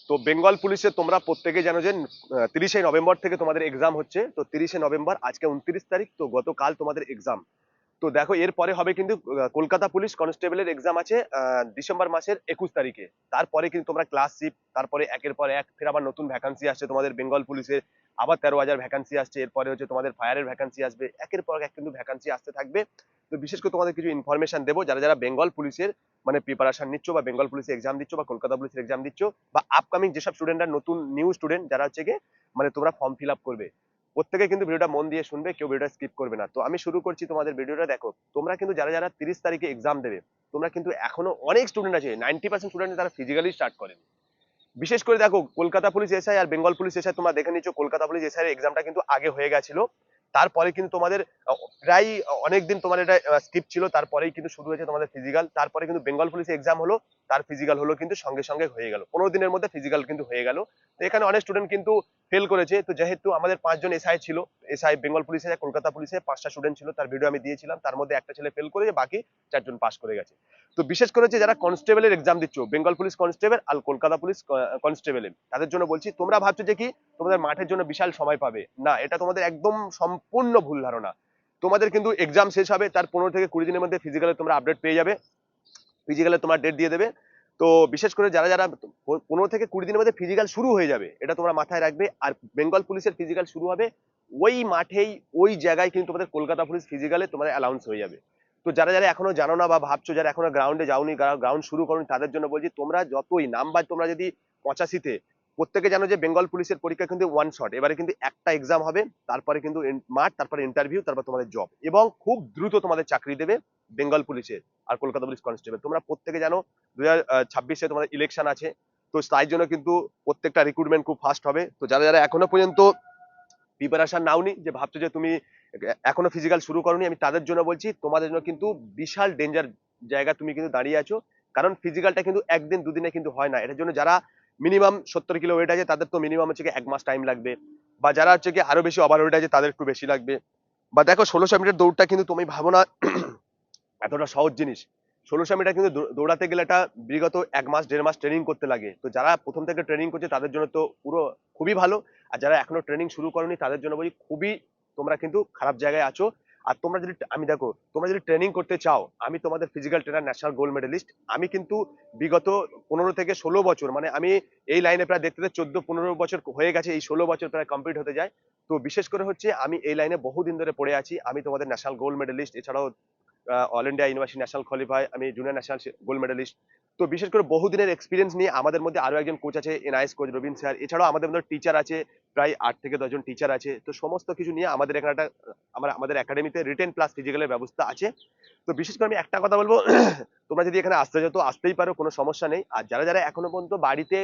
তো বেঙ্গল পুলিশে তোমরা প্রত্যেকে জানো যে 30শে নভেম্বর থেকে তোমাদের এক্সাম হচ্ছে। তো 30শে নভেম্বর, আজকে 29 তারিখ, তো গতকাল তোমাদের এক্সাম। তো দেখো এরপরে হবে কিন্তু কলকাতা পুলিশ কনস্টেবলের এক্সাম আছে ডিসেম্বর মাসের 21 তারিখে। তারপরে কিন্তু তোমরা ক্লাসশিপ, তারপরে একের পর এক ফের আবার নতুন ভ্যাকান্সি আসছে তোমাদের বেঙ্গল পুলিশের, আবার 13,000 ভ্যাকান্সি আসছে। এরপরে হচ্ছে তোমাদের ফায়ারের ভ্যাকান্সি আসবে, একের পর এক কিন্তু ভ্যাকান্সি আসতে থাকবে। তো বিশেষ করে তোমাদের কিছু ইনফরমেশন দেবো, যারা যারা বেঙ্গল পুলিশের মানে প্রিপারেশন নিচ্ছ বা বেঙ্গল পুলিশের এক্সাম দিচ্ছ বা কলকাতা পুলিশের এক্সাম দিচ্ছ, বা আপকামিং যেসব স্টুডেন্টরা নতুন নিউ স্টুডেন্ট যারা হচ্ছে গিয়ে মানে তোমরা ফর্ম ফিল আপ করবে, প্রত্যেকে কিন্তু ভিডিওটা মন দিয়ে শুনবে, কেউ ভিডিওটা স্কিপ করবে না। তো আমি শুরু করছি তোমাদের ভিডিওটা। দেখো তোমরা কিন্তু যারা যারা 30 তারিখে এক্সাম দেবে, তোমরা কিন্তু এখনো অনেক স্টুডেন্ট আছে, 90% স্টুডেন্ট তারা ফিজিক্যালি স্টার্ট করেন। বিশেষ করে দেখো কলকাতা পুলিশ এসআই আর বেঙ্গল পুলিশ এসআই তোমরা দেখে নিচ্ছ, কলকাতা পুলিশ এসআই এর এক্সামটা কিন্তু আগে হয়ে গেছিল। তারপরে কিন্তু তোমাদের প্রায় অনেকদিন তোমার এটা স্কিপ ছিল, তারপরেই কিন্তু শুরু হয়েছে তোমাদের ফিজিক্যাল। তারপরে কিন্তু বেঙ্গল পুলিশ এক্সাম হলো, তার ফিজিক্যাল হলো কিন্তু সঙ্গে সঙ্গে হয়ে গেল, 15 দিনের মধ্যে ফিজিক্যাল কিন্তু হয়ে গেল। তো এখানে অনেক স্টুডেন্ট কিন্তু ফেল করেছে। তো যেহেতু আমাদের 5জন এসআই ছিল, এসআই বেঙ্গল পুলিশে কলকাতা পুলিশে 5টা স্টুডেন্ট ছিল, তার ভিডিও আমি দিয়েছিলাম, তার মধ্যে একটা ছেলে ফেল করেছে, বাকি 4জন পাস করে গেছে। তো বিশেষ করে হচ্ছে যারা কনস্টেবলের এক্সাম দিচ্ছ, বেঙ্গল পুলিশ কনস্টেবল আর কলকাতা পুলিশ কনস্টেবল, তাদের জন্য বলছি, তোমরা ভাবছো যে কি তোমাদের মাঠের জন্য বিশাল সময় পাবে, না, এটা তোমাদের একদম সম্পূর্ণ ভুল ধারণা। তোমাদের কিন্তু এক্সাম শেষ হবে, তার 15 থেকে 20 দিনের মধ্যে ফিজিক্যালে তোমরা আপডেট পেয়ে যাবে, ফিজিক্যালে তোমার ডেট দিয়ে দেবে। তো বিশেষ করে যারা যারা 15 থেকে 20 দিনের মধ্যে ফিজিক্যাল শুরু হয়ে যাবে, এটা তোমরা মাথায় রাখবে। আর বেঙ্গল পুলিশের ফিজিক্যাল শুরু হবে ওই মাঠেই, ওই জায়গায় কিন্তু তোমাদের কলকাতা পুলিশ ফিজিক্যালে তোমাদের অ্যালাউন্স হয়ে যাবে। তো যারা যারা এখনো জানো না বা ভাবছো, যারা এখনো গ্রাউন্ডে যাওনি, গ্রাউন্ড শুরু করোনি, তাদের জন্য বলছি, তোমরা যতই নাম্বার, তোমরা যদি 85-তে, প্রত্যেকে জানো যে বেঙ্গল পুলিশের পরীক্ষা কিন্তু ওয়ান শট, এবারে কিন্তু একটা এক্সাম হবে, তারপরে কিন্তু মাঠ, তারপরে ইন্টারভিউ, তারপর তোমাদের জব, এবং খুব দ্রুত তোমাদের চাকরি দেবে বেঙ্গল পুলিশের আর কলকাতা পুলিশ কনস্টেবল। তোমরা প্রত্যেকে জানো 2026-এ তোমাদের ইলেকশন আছে। তো তাই জন্য কিন্তু প্রত্যেকটা রিক্রুটমেন্ট খুব ফাস্ট হবে। তো যারা যারা এখনো পর্যন্ত প্রিপারেশন নাওনি, যে ভাবছো যে তুমি এখনো ফিজিক্যাল শুরু করোনি, আমি তাদের জন্য বলছি, তোমাদের জন্য কিন্তু বিশাল ডেঞ্জার জায়গা তুমি কিন্তু দাঁড়িয়ে আছো। কারণ ফিজিক্যালটা কিন্তু একদিন দুদিনে কিন্তু হয় না। এটার জন্য যারা মিনিমাম 70 কিলো ওয়েট আছে, তাদের তো মিনিমাম হচ্ছে 1 মাস টাইম লাগবে, বা যারা হচ্ছে কি আরো বেশি ওভার ওয়েট আছে, তাদের একটু বেশি লাগবে। বা দেখো 1600 মিটার দৌড়টা কিন্তু তুমি ভাবো না এতটা সহজ জিনিস। 1600 মিটার কিন্তু দৌড়াতে গেলে এটা বিগত 1 মাস 1.5 মাস ট্রেনিং করতে লাগে। তো যারা প্রথম থেকে ট্রেনিং করছে তাদের জন্য তো পুরো খুবই ভালো। আর যারা এখনো ট্রেনিং শুরু করনি, তাদের জন্য বলি খুবই তোমরা কিন্তু খারাপ জায়গায় আছো। আর তোমরা যদি, আমি দেখো, তোমরা যদি ট্রেনিং করতে চাও, আমি তোমাদের physical trainer, national gold medallist. আমি কিন্তু বিগত 15 থেকে 16 বছর, মানে আমি এই লাইনে প্রায় দেখতে 14-15 বছর হয়ে গেছে, এই 16 বছর প্রায় কমপ্লিট হতে যায়। তো বিশেষ করে হচ্ছে আমি এই লাইনে বহুদিন ধরে পড়ে আছি। আমি তোমাদের ন্যাশনাল গোল্ড মেডেলিস্ট, এছাড়াও all India university national qualify, আমি জুনিয়র ন্যাশনাল গোল্ড মেডেলিস্ট। তো বিশেষ করে বহুদিনের এক্সপিরিয়েন্স নিয়ে আমাদের মধ্যে আরো একজন কোচ আছে, এনআইএস কোচ রবিন স্যার। এছাড়াও আমাদের মধ্যে টিচার আছে, প্রায় 8 থেকে 10 জন টিচার আছে। তো সমস্ত কিছু নিয়ে আমাদের এখানে একটা আমাদের একাডেমিতে রিটেন প্লাস ফিজিক্যালের ব্যবস্থা আছে। তো বিশেষ করে আমি একটা কথা বলবো, তোমরা যদি এখানে আসতে চাও তো আসতেই পারো, কোনো সমস্যা নেই। আর যারা যারা এখনো পর্যন্ত বাড়িতে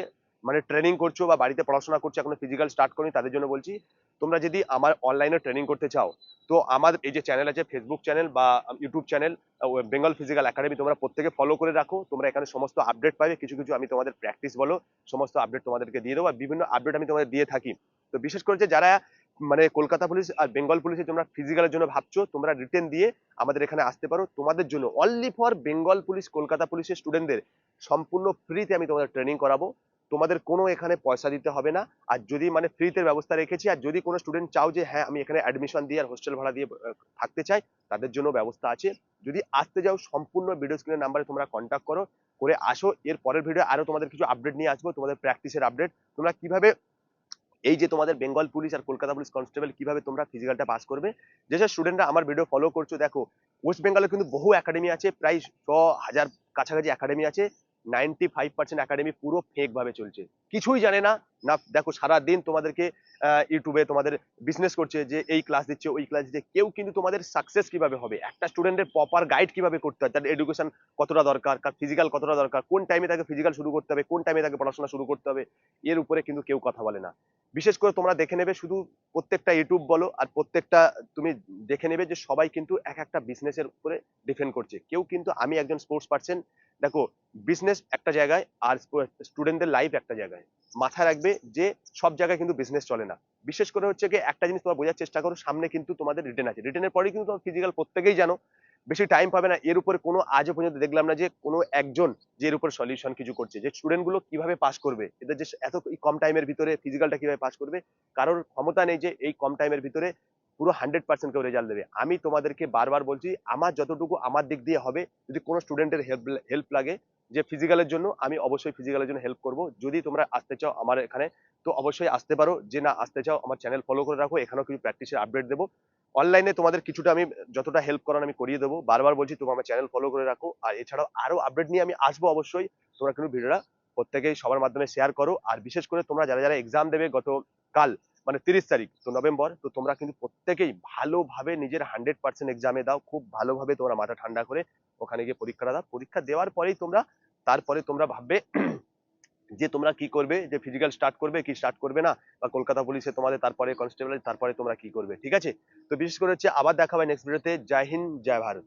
মানে ট্রেনিং করছো বা বাড়িতে পড়াশোনা করছো, এখনো ফিজিক্যাল স্টার্ট করনি, তাদের জন্য বলছি, তোমরা যদি আমার অনলাইনে ট্রেনিং করতে চাও, তো আমার এই যে চ্যানেল আছে, ফেসবুক চ্যানেল বা YouTube channel Bengal physical academy, তোমরা প্রত্যেকে ফলো করে রাখো। তোমরা এখানে সমস্ত আপডেট পাবে, কিছু কিছু আমি তোমাদের প্র্যাকটিস বলো, সমস্ত আপডেট তোমাদেরকে দিয়ে দেবো, আর বিভিন্ন আপডেট আমি তোমাদের দিয়ে থাকি। তো বিশেষ করে যে যারা মানে কলকাতা পুলিশ আর বেঙ্গল পুলিশে তোমরা ফিজিক্যালের জন্য ভাবছো, তোমরা রিটেন দিয়ে আমাদের এখানে আসতে পারো। তোমাদের জন্য only for Bengal police Kolkata পুলিশের স্টুডেন্টদের সম্পূর্ণ ফ্রিতে আমি তোমাদের ট্রেনিং করাবো। তোমাদের কোনো এখানে পয়সা দিতে হবে না। আর যদি মানে ফ্রিতে ব্যবস্থা রেখেছি, আর যদি কোনো স্টুডেন্ট চাও যে হ্যাঁ আমি এখানে অ্যাডমিশন দিয়ে আর হোস্টেল ভাড়া দিয়ে থাকতে চাই, তাদের জন্য ব্যবস্থা আছে। যদি আসতে যাও, সম্পূর্ণ ভিডিও স্ক্রিনের নাম্বারে তোমরা কন্ট্যাক্ট করো, করে আসো। এর পরের ভিডিও আরো তোমাদের কিছু আপডেট নিয়ে আসবো, তোমাদের প্র্যাকটিসের আপডেট, তোমরা কিভাবে এই যে তোমাদের বেঙ্গল পুলিশ আর কলকাতা পুলিশ কনস্টেবল কিভাবে তোমরা ফিজিক্যালটা পাস করবে। যেসব স্টুডেন্টরা আমার ভিডিও ফলো করছো, দেখো ওয়েস্ট বেঙ্গলে কিন্তু বহু একাডেমি আছে, প্রায় 100,000 কাছাকাছি একাডেমি আছে। 95% একাডেমি পুরো ফেক ভাবে চলছে, কিছুই জানে না। না দেখো, সারাদিন তোমাদেরকে ইউটিউবে তোমাদের বিজনেস করছে যে এই ক্লাস দিচ্ছে, ওই ক্লাস দিচ্ছে। কেউ কিন্তু তোমাদের সাকসেস কিভাবে হবে, একটা স্টুডেন্টের প্রপার গাইড কিভাবে করতে হয়, তার এডুকেশন কতটা দরকার, তার ফিজিক্যাল কতটা দরকার, কোন টাইমে তাকে ফিজিক্যাল শুরু করতে হবে, কোন টাইমে তাকে পড়াশোনা শুরু করতে হবে, এর উপরে কিন্তু কেউ কথা বলে না। বিশেষ করে তোমরা দেখে নেবে, শুধু প্রত্যেকটা ইউটিউব বলো আর প্রত্যেকটা তুমি দেখে নেবে যে সবাই কিন্তু এক একটা বিজনেসের উপরে ডিপেন্ড করছে। কেউ কিন্তু, আমি একজন স্পোর্টস পার্সন, দেখো বিজনেস একটা জায়গায় আর স্টুডেন্টদের লাইফ একটা জায়গায়। মাথায় রাখবে যে সব জায়গায় কিন্তু বিজনেস চলে না। বিশেষ করে হচ্ছে কি একটা জিনিস তোমরা বোঝার চেষ্টা করো, সামনে কিন্তু তোমাদের রিটেন আছে, রিটেনের পরে কিন্তু ফিজিক্যাল প্রত্যেকেই জানো। বেশি টাইম পাবে না, এর উপরে কোনো আজও পর্যন্ত দেখলাম না যে কোনো একজন যে এর উপর সলিউশন কিছু করছে, যে স্টুডেন্ট গুলো কিভাবে পাস করবে, এদের যে এত কম টাইমের ভিতরে ফিজিক্যালটা কিভাবে পাস করবে, কারোর ক্ষমতা নেই যে এই কম টাইমের ভিতরে পুরো 100% কেউ রেজাল্ট দেবে। আমি তোমাদেরকে বারবার বলছি, আমার যতটুকু আমার দিক দিয়ে হবে, যদি কোনো স্টুডেন্টের হেল্প লাগে যে ফিজিক্যালের জন্য, আমি অবশ্যই ফিজিক্যালের জন্য হেল্প করব। যদি তোমরা আসতে চাও আমার এখানে, তো অবশ্যই আসতে পারো। যে না আসতে চাও, আমার চ্যানেল ফলো করে রাখো, এখানেও কিছু প্র্যাকটিসের আপডেট দেবো। অনলাইনে তোমাদের কিছুটা আমি যতটা হেল্প করার আমি করিয়ে দেবো। বারবার বলছি তোমরা আমার চ্যানেল ফলো করে রাখো, আর এছাড়াও আরো আপডেট নিয়ে আমি আসবো অবশ্যই। তোমরা কিন্তু ভিডিওটা প্রত্যেকেই সবার মাধ্যমে শেয়ার করো। আর বিশেষ করে তোমরা যারা যারা এক্সাম দেবে গত কাল, মানে 30 তারিখ তো নভেম্বর, তো তোমরা কিন্তু প্রত্যেকেই ভালোভাবে নিজের 100% এক্সামে দাও, খুব ভালোভাবে তোমরা মাথা ঠান্ডা করে ওখানে গিয়ে পরীক্ষাটা দাও। পরীক্ষা দেওয়ার পরেই তোমরা, তারপরে তোমরা ভাববে যে তোমরা কি করবে, যে ফিজিক্যাল স্টার্ট করবে কি স্টার্ট করবে না, বা কলকাতা পুলিশে তোমাদের, তারপরে কনস্টেবল, তারপরে তোমরা কি করবে। ঠিক আছে, তো বিশেষ করে হচ্ছে আবার দেখা হবে নেক্সট ভিডিওতে। জয় হিন্দ, জয় ভারত।